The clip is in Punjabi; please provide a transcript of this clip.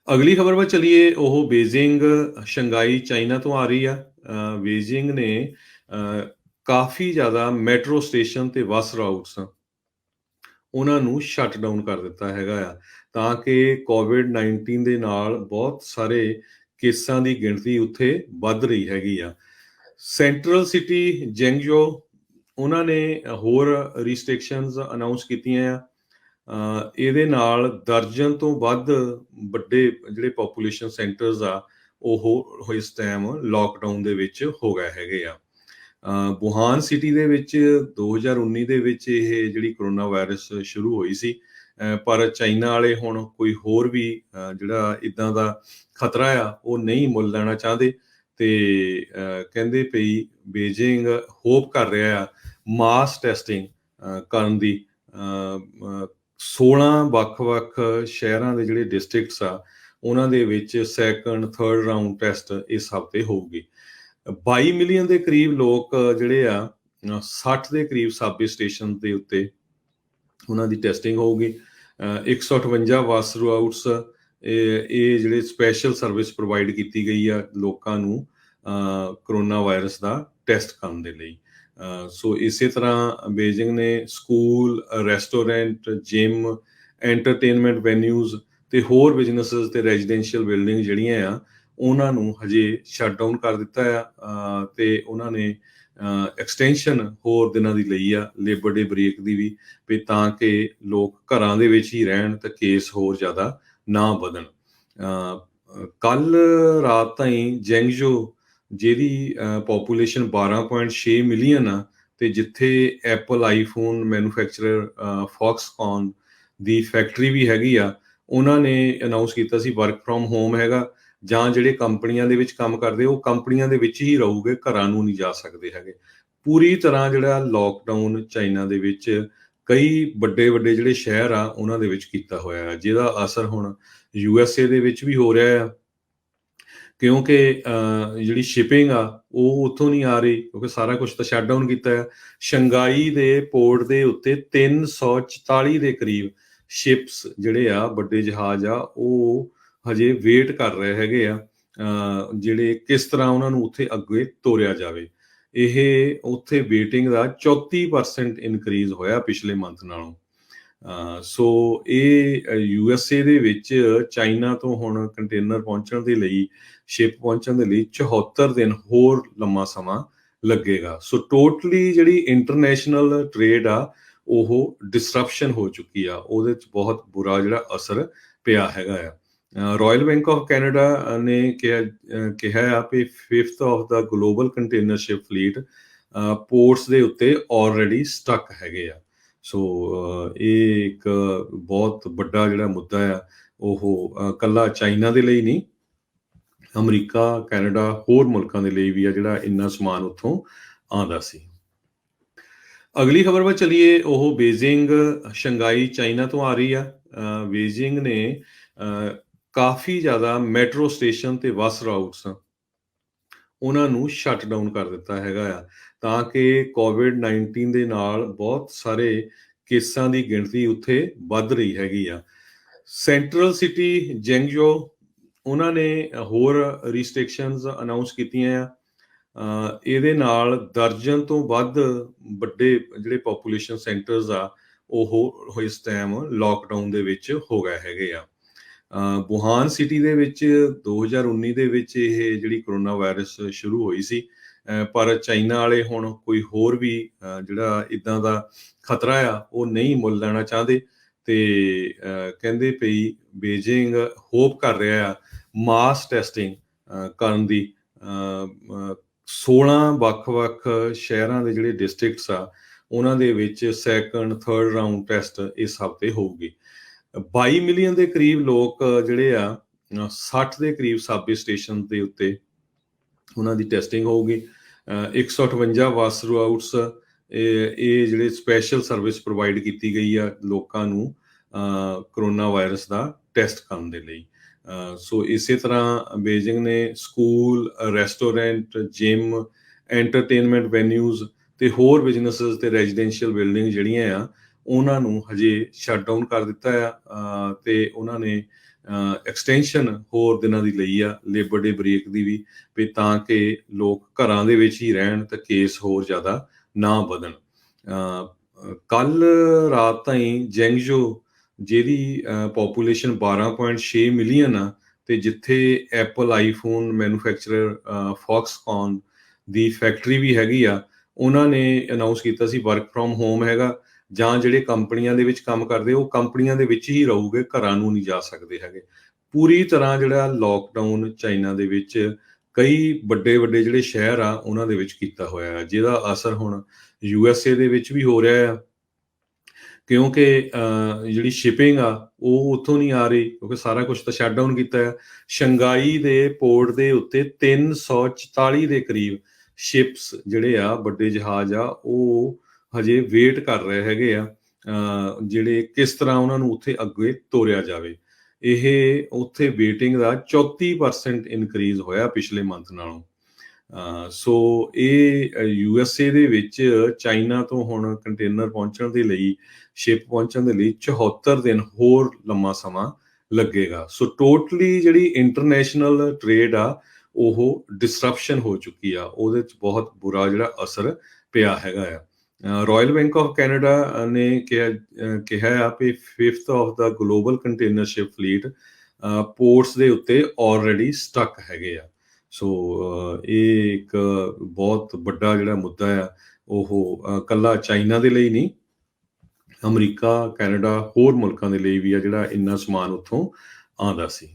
ਅਗਲੀ ਖਬਰ ਵੱਲ ਚਲੀਏ। ਉਹ ਬੀजिंग ਸ਼ੰਘਾਈ ਚਾਈਨਾ ਤੋਂ ਆ ਰਹੀ ਆ। ਬੀजिंग ਨੇ ਕਾਫੀ ਜ਼ਿਆਦਾ ਮੈਟਰੋ ਸਟੇਸ਼ਨ ਤੇ ਬੱਸ ਰਾਊਟਸ ਉਹਨਾਂ ਨੂੰ ਸ਼ਟ ਡਾਊਨ ਕਰ ਦਿੱਤਾ ਹੈਗਾ ਆ, ਤਾਂ ਕਿ ਕੋਵਿਡ-19 ਦੇ ਨਾਲ ਬਹੁਤ ਸਾਰੇ ਕੇਸਾਂ ਦੀ ਗਿਣਤੀ ਉੱਥੇ ਵੱਧ ਰਹੀ ਹੈਗੀ ਆ। ਸੈਂਟਰਲ ਸਿਟੀ ਜੈਂਗਜੋ ਉਹਨਾਂ ਨੇ ਹੋਰ ਰਿਸਟ੍ਰਿਕਸ਼ਨਸ ਅਨਾਉਂਸ ਕੀਤੀਆਂ ਆ। ਇਹਦੇ ਨਾਲ ਦਰਜਨ ਤੋਂ ਵੱਧ ਵੱਡੇ ਜਿਹੜੇ ਪੋਪੂਲੇਸ਼ਨ ਸੈਂਟਰਸ ਆ ਉਹ ਇਸ ਟਾਈਮ ਲੋਕਡਾਊਨ ਦੇ ਵਿੱਚ ਹੋ ਗਏ ਹੈਗੇ ਆ। ਵੁਹਾਨ ਸਿਟੀ ਦੇ ਵਿੱਚ 2019 ਦੇ ਵਿੱਚ ਇਹ ਜਿਹੜੀ ਕਰੋਨਾ ਵਾਇਰਸ ਸ਼ੁਰੂ ਹੋਈ ਸੀ, ਪਰ ਚਾਈਨਾ ਵਾਲੇ ਹੁਣ ਕੋਈ ਹੋਰ ਵੀ ਜਿਹੜਾ ਇੱਦਾਂ ਦਾ ਖਤਰਾ ਆ ਉਹ ਨਹੀਂ ਮੁੱਲ ਲੈਣਾ ਚਾਹੁੰਦੇ, ਤੇ ਕਹਿੰਦੇ ਪਈ ਬੀजिंग ਹੋਪ ਕਰ ਰਿਹਾ ਆ ਮਾਸ ਟੈਸਟਿੰਗ ਕਰਨ ਦੀ। 16 ਵੱਖ-ਵੱਖ ਸ਼ਹਿਰਾਂ ਦੇ ਜਿਹੜੇ ਡਿਸਟ੍ਰਿਕਟਸ ਆ ਉਹਨਾਂ ਦੇ ਵਿੱਚ ਸੈਕੰਡ ਥਰਡ ਰਾਊਂਡ ਟੈਸਟ ਇਸ ਹਫ਼ਤੇ ਹੋਊਗੀ। 22 ਮਿਲੀਅਨ ਦੇ ਕਰੀਬ ਲੋਕ ਜਿਹੜੇ ਆ 60 ਦੇ ਕਰੀਬ ਸਾਬੇ ਸਟੇਸ਼ਨ ਦੇ ਉੱਤੇ ਉਹਨਾਂ ਦੀ ਟੈਸਟਿੰਗ ਹੋਊਗੀ। 158 ਬੱਸ ਰਾਊਟਸ ਇਹ ਜਿਹੜੇ ਸਪੈਸ਼ਲ ਸਰਵਿਸ ਪ੍ਰੋਵਾਈਡ ਕੀਤੀ ਗਈ ਆ ਲੋਕਾਂ ਨੂੰ ਕਰੋਨਾ ਵਾਇਰਸ ਦਾ ਟੈਸਟ ਕਰਨ ਦੇ ਲਈ। ਸੋ ਇਸੇ ਤਰ੍ਹਾਂ ਬੀजिंग ਨੇ school, restaurant, gym, entertainment venues ਤੇ ਹੋਰ ਬਿਜ਼ਨੈਸਸ ਤੇ ਰੈਜ਼ੀਡੈਂਸ਼ੀਅਲ ਬਿਲਡਿੰਗ ਜਿਹੜੀਆਂ ਆ ਉਹਨਾਂ ਨੂੰ ਹਜੇ ਸ਼ਟ ਡਾਊਨ ਕਰ ਦਿੱਤਾ ਆ, ਤੇ ਉਹਨਾਂ ਨੇ ਐਕਸਟੈਂਸ਼ਨ ਹੋਰ ਦਿਨਾਂ ਦੀ ਲਈ ਆ ਲੇਬਰ ਡੇ ਬ੍ਰੇਕ ਦੀ ਵੀ ਤਾਂ ਕਿ ਲੋਕ ਘਰਾਂ ਦੇ ਵਿੱਚ ਹੀ ਰਹਿਣ ਤੇ ਕੇਸ ਹੋਰ ਜ਼ਿਆਦਾ ਨਾ ਵਧਣ। ਕੱਲ ਰਾਤ ਤਾਈਂ ਜੈਂਗਜੋ ਜਿਹਦੀ ਪੋਪੂਲੇਸ਼ਨ 12.6 ਮਿਲੀਅਨ ਆ, ਤੇ ਜਿੱਥੇ ਐਪਲ ਆਈਫੋਨ ਮੈਨੂਫੈਕਚਰਰ ਫੌਕਸਕੌਨ ਦੀ ਫੈਕਟਰੀ ਵੀ ਹੈਗੀ ਆ, ਉਹਨਾਂ ਨੇ ਅਨਾਉਂਸ ਕੀਤਾ ਸੀ ਵਰਕ ਫਰੋਮ ਹੋਮ ਹੈਗਾ, ਜਾਂ ਜਿਹੜੇ ਕੰਪਨੀਆਂ ਦੇ ਵਿੱਚ ਕੰਮ ਕਰਦੇ ਉਹ ਕੰਪਨੀਆਂ ਦੇ ਵਿੱਚ ਹੀ ਰਹੂਗੇ, ਘਰਾਂ ਨੂੰ ਨਹੀਂ ਜਾ ਸਕਦੇ ਹੈਗੇ। ਪੂਰੀ ਤਰ੍ਹਾਂ ਜਿਹੜਾ ਲੋਕਡਾਊਨ ਚਾਈਨਾ ਦੇ ਵਿੱਚ ਕਈ ਵੱਡੇ ਵੱਡੇ ਜਿਹੜੇ ਸ਼ਹਿਰ ਆ ਉਹਨਾਂ ਦੇ ਵਿੱਚ ਕੀਤਾ ਹੋਇਆ, ਜਿਹਦਾ ਅਸਰ ਹੁਣ USA ਦੇ ਵਿੱਚ ਵੀ ਹੋ ਰਿਹਾ ਆ, ਕਿਉਂਕਿ ਜਿਹੜੀ ਸ਼ਿਪਿੰਗ ਆ ਉਹ ਉੱਥੋਂ ਨਹੀਂ ਆ ਰਹੀ, ਕਿਉਂਕਿ ਸਾਰਾ ਕੁਝ ਤਾਂ ਸ਼ਟ ਡਾਊਨ ਕੀਤਾ ਆ। ਸ਼ੰਘਾਈ ਦੇ ਪੋਰਟ ਦੇ ਉੱਤੇ 344 ਦੇ ਕਰੀਬ ਸ਼ਿਪਸ ਜਿਹੜੇ ਆ, ਵੱਡੇ ਜਹਾਜ਼ ਆ, ਉਹ ਹਜੇ ਵੇਟ ਕਰ ਰਹੇ ਹੈਗੇ ਆ ਜਿਹੜੇ ਕਿਸ ਤਰ੍ਹਾਂ ਉਹਨਾਂ ਨੂੰ ਉੱਥੇ ਅੱਗੇ ਤੋਰਿਆ ਜਾਵੇ। ਇਹ ਉੱਥੇ ਵੇਟਿੰਗ ਦਾ 34% ਇਨਕਰੀਜ਼ ਹੋਇਆ ਪਿਛਲੇ ਮੰਥ ਨਾਲੋਂ। ਸੋ ਇਹ USA ਦੇ ਵਿੱਚ ਚਾਈਨਾ ਤੋਂ ਹੁਣ ਕੰਟੇਨਰ ਪਹੁੰਚਣ ਦੇ ਲਈ, ਸ਼ਿਪ ਪਹੁੰਚਣ ਦੇ ਲਈ 74 ਦਿਨ ਹੋਰ ਲੰਮਾ ਸਮਾਂ ਲੱਗੇਗਾ। ਸੋ ਟੋਟਲੀ ਜਿਹੜੀ ਇੰਟਰਨੈਸ਼ਨਲ ਟ੍ਰੇਡ ਆ ਉਹ ਡਿਸਰਪਸ਼ਨ ਹੋ ਚੁੱਕੀ ਆ, ਉਹਦੇ 'ਚ ਬਹੁਤ ਬੁਰਾ ਜਿਹੜਾ ਅਸਰ ਪਿਆ ਹੈਗਾ ਆ। ਰਾਇਲ ਬੈਂਕ ਆਫ ਕੈਨੇਡਾ ਨੇ ਕਿਹਾ ਆ ਵੀ 5th of the global container ship fleet ports ਦੇ ਉੱਤੇ ਆਲਰੇਡੀ ਸਟਕ ਹੈਗੇ ਆ। ਸੋ ਇਹ ਇੱਕ ਬਹੁਤ ਵੱਡਾ ਜਿਹੜਾ ਮੁੱਦਾ ਆ, ਉਹ ਇਕੱਲਾ ਚਾਈਨਾ ਦੇ ਲਈ ਨਹੀਂ, ਅਮਰੀਕਾ, ਕੈਨੇਡਾ, ਹੋਰ ਮੁਲਕਾਂ ਦੇ ਲਈ ਵੀ ਆ ਜਿਹੜਾ ਇੰਨਾ ਸਮਾਨ ਉੱਥੋਂ ਆਉਂਦਾ ਸੀ। ਅਗਲੀ ਖਬਰ ਵੱਲ ਚਲੀਏ। ਉਹ ਬੀजिंग ਸ਼ੰਘਾਈ ਚਾਈਨਾ ਤੋਂ ਆ ਰਹੀ ਆ। ਬੀजिंग ਨੇ ਕਾਫੀ ਜ਼ਿਆਦਾ ਮੈਟਰੋ ਸਟੇਸ਼ਨ ਤੇ ਬੱਸ ਰਾਊਟਸ ਉਹਨਾਂ ਨੂੰ ਸ਼ਟ ਡਾਊਨ ਕਰ ਦਿੱਤਾ ਹੈਗਾ ਆ, ਤਾਂ ਕਿ ਕੋਵਿਡ-19 ਦੇ ਨਾਲ ਬਹੁਤ ਸਾਰੇ ਕੇਸਾਂ ਦੀ ਗਿਣਤੀ ਉੱਥੇ ਵੱਧ ਰਹੀ ਹੈਗੀ ਆ। ਸੈਂਟਰਲ ਸਿਟੀ ਜੈਂਗਜੋ ਉਹਨਾਂ ਨੇ ਹੋਰ ਰਿਸਟ੍ਰਿਕਸ਼ਨਸ ਅਨਾਉਂਸ ਕੀਤੀਆਂ ਆ। ਇਹਦੇ ਨਾਲ ਦਰਜਨ ਤੋਂ ਵੱਧ ਵੱਡੇ ਜਿਹੜੇ ਪੋਪੂਲੇਸ਼ਨ ਸੈਂਟਰਸ ਆ ਉਹ ਇਸ ਟਾਈਮ ਲੋਕਡਾਊਨ ਦੇ ਵਿੱਚ ਹੋ ਗਏ ਹੈਗੇ ਆ। ਵੁਹਾਨ ਸਿਟੀ ਦੇ ਵਿੱਚ 2019 ਦੇ ਵਿੱਚ ਇਹ ਜਿਹੜੀ ਕਰੋਨਾ ਵਾਇਰਸ ਸ਼ੁਰੂ ਹੋਈ ਸੀ, ਪਰ ਚਾਈਨਾ ਵਾਲੇ ਹੁਣ ਕੋਈ ਹੋਰ ਵੀ ਜਿਹੜਾ ਇੱਦਾਂ ਦਾ ਖਤਰਾ ਆ ਉਹ ਨਹੀਂ ਮੁੱਲ ਲੈਣਾ ਚਾਹੁੰਦੇ, ਤੇ ਕਹਿੰਦੇ ਪਈ ਬੀजिंग ਹੋਪ ਕਰ ਰਿਹਾ ਆ ਮਾਸ ਟੈਸਟਿੰਗ ਕਰਨ ਦੀ। 16 ਵੱਖ-ਵੱਖ ਸ਼ਹਿਰਾਂ ਦੇ ਜਿਹੜੇ ਡਿਸਟ੍ਰਿਕਟਸ ਆ ਉਹਨਾਂ ਦੇ ਵਿੱਚ ਸੈਕੰਡ ਥਰਡ ਰਾਊਂਡ ਟੈਸਟ ਇਸ ਹਫ਼ਤੇ ਹੋਊਗੀ। 22 ਮਿਲੀਅਨ ਦੇ ਕਰੀਬ ਲੋਕ ਜਿਹੜੇ ਆ 60 ਦੇ ਕਰੀਬ ਸਾਬੇ ਸਟੇਸ਼ਨ ਦੇ ਉੱਤੇ ਉਹਨਾਂ ਦੀ ਟੈਸਟਿੰਗ ਹੋਊਗੀ। 158 ਬੱਸ ਰਾਊਟਸ ਇਹ ਜਿਹੜੇ ਸਪੈਸ਼ਲ ਸਰਵਿਸ ਪ੍ਰੋਵਾਈਡ ਕੀਤੀ ਗਈ ਆ ਲੋਕਾਂ ਨੂੰ ਕਰੋਨਾ ਵਾਇਰਸ ਦਾ ਟੈਸਟ ਕਰਨ ਦੇ ਲਈ। ਸੋ ਇਸੇ ਤਰ੍ਹਾਂ ਬੀजिंग ਨੇ school, restaurant, gym, entertainment venues ਤੇ ਹੋਰ ਬਿਜ਼ਨੈਸਸ ਤੇ ਰੈਜ਼ੀਡੈਂਸ਼ੀਅਲ ਬਿਲਡਿੰਗ ਜਿਹੜੀਆਂ ਆ ਉਹਨਾਂ ਨੂੰ ਹਜੇ ਸ਼ਟ ਡਾਊਨ ਕਰ ਦਿੱਤਾ ਆ, ਤੇ ਉਹਨਾਂ ਨੇ ਐਕਸਟੈਂਸ਼ਨ ਹੋਰ ਦਿਨਾਂ ਦੀ ਲਈ ਆ, ਲੇਬਰ ਡੇ ਬ੍ਰੇਕ ਦੀ ਵੀ ਤਾਂ ਕਿ ਲੋਕ ਘਰਾਂ ਦੇ ਵਿੱਚ ਹੀ ਰਹਿਣ ਤੇ ਕੇਸ ਹੋਰ ਜ਼ਿਆਦਾ ਨਾ ਵਧਣ। ਕੱਲ ਰਾਤ ਤਾਈਂ ਜੈਂਗਜ਼ੋ, ਜਿਹਦੀ ਪਾਪੂਲੇਸ਼ਨ 12.6 ਮਿਲੀਅਨ ਆ, ਤੇ ਜਿੱਥੇ ਐਪਲ ਆਈਫੋਨ ਮੈਨੂਫੈਕਚਰਰ ਫੌਕਸਕੌਨ ਦੀ ਫੈਕਟਰੀ ਵੀ ਹੈਗੀ ਆ, ਉਹਨਾਂ ਨੇ ਅਨਾਊਂਸ ਕੀਤਾ ਸੀ ਵਰਕ ਫਰੋਮ ਹੋਮ ਹੈਗਾ, ਜਾਂ ਜਿਹੜੇ ਕੰਪਨੀਆਂ ਦੇ ਵਿੱਚ ਕੰਮ ਕਰਦੇ ਉਹ ਕੰਪਨੀਆਂ ਦੇ ਵਿੱਚ ਹੀ ਰਹੂਗੇ, ਘਰਾਂ ਨੂੰ ਨਹੀਂ ਜਾ ਸਕਦੇ ਹੈਗੇ। ਪੂਰੀ ਤਰ੍ਹਾਂ ਜਿਹੜਾ ਲੋਕਡਾਊਨ ਚਾਈਨਾ ਦੇ ਵਿੱਚ ਕਈ ਵੱਡੇ ਜਿਹੜੇ ਸ਼ਹਿਰ ਆ ਉਹਨਾਂ ਦੇ ਵਿੱਚ ਕੀਤਾ ਹੋਇਆ ਹੈ, ਜਿਹਦਾ ਅਸਰ ਹੁਣ USA ਦੇ ਵਿੱਚ ਵੀ ਹੋ ਰਿਹਾ ਆ, ਕਿਉਂਕਿ ਜਿਹੜੀ ਸ਼ਿਪਿੰਗ ਆ ਉਹ ਉੱਥੋਂ ਨਹੀਂ ਆ ਰਹੀ, ਕਿਉਂਕਿ ਸਾਰਾ ਕੁਝ ਤਾਂ ਸ਼ਟ ਡਾਊਨ ਕੀਤਾ ਆ। ਸ਼ੰਘਾਈ ਦੇ ਪੋਰਟ ਦੇ ਉੱਤੇ 344 ਦੇ ਕਰੀਬ ਸ਼ਿਪਸ ਜਿਹੜੇ ਆ, ਵੱਡੇ ਜਹਾਜ਼ ਆ, ਉਹ ਹਜੇ ਵੇਟ ਕਰ ਰਹੇ ਹੈਗੇ ਆ, ਜਿਹੜੇ ਕਿਸ ਤਰ੍ਹਾਂ ਉਹਨਾਂ ਨੂੰ ਉੱਥੇ ਅੱਗੇ ਤੋਰਿਆ ਜਾਵੇ। ਇਹ ਉੱਥੇ ਵੇਟਿੰਗ ਦਾ 34% ਇਨਕਰੀਜ਼ ਹੋਇਆ ਪਿਛਲੇ ਮੰਥ ਨਾਲੋਂ। ਸੋ ਇਹ USA ਦੇ ਵਿੱਚ ਚਾਈਨਾ ਤੋਂ ਹੁਣ ਕੰਟੇਨਰ ਪਹੁੰਚਣ ਦੇ ਲਈ, ਸ਼ਿਪ ਪਹੁੰਚਣ ਦੇ ਲਈ 74 ਦਿਨ ਹੋਰ ਲੰਮਾ ਸਮਾਂ ਲੱਗੇਗਾ। ਸੋ ਟੋਟਲੀ ਜਿਹੜੀ ਇੰਟਰਨੈਸ਼ਨਲ ਟ੍ਰੇਡ ਆ ਉਹ ਡਿਸਰਪਸ਼ਨ ਹੋ ਚੁੱਕੀ ਆ, ਉਹਦੇ 'ਚ ਬਹੁਤ ਬੁਰਾ ਜਿਹੜਾ ਅਸਰ ਪਿਆ ਹੈਗਾ ਆ। ਰਾਇਲ ਬੈਂਕ ਆਫ ਕੈਨੇਡਾ ਨੇ ਕਿਹਾ ਆ ਵੀ 5th of the global container ship fleet ports ਦੇ ਉੱਤੇ ਆਲਰੇਡੀ ਸਟਕ ਹੈਗੇ ਆ। ਸੋ ਇਹ ਇੱਕ ਬਹੁਤ ਵੱਡਾ ਜਿਹੜਾ ਮੁੱਦਾ ਆ, ਉਹ ਇਕੱਲਾ ਚਾਈਨਾ ਦੇ ਲਈ ਨਹੀਂ, ਅਮਰੀਕਾ, ਕੈਨੇਡਾ, ਹੋਰ ਮੁਲਕਾਂ ਦੇ ਲਈ ਵੀ ਆ, ਜਿਹੜਾ ਇੰਨਾ ਸਮਾਨ ਉੱਥੋਂ ਆਉਂਦਾ ਸੀ।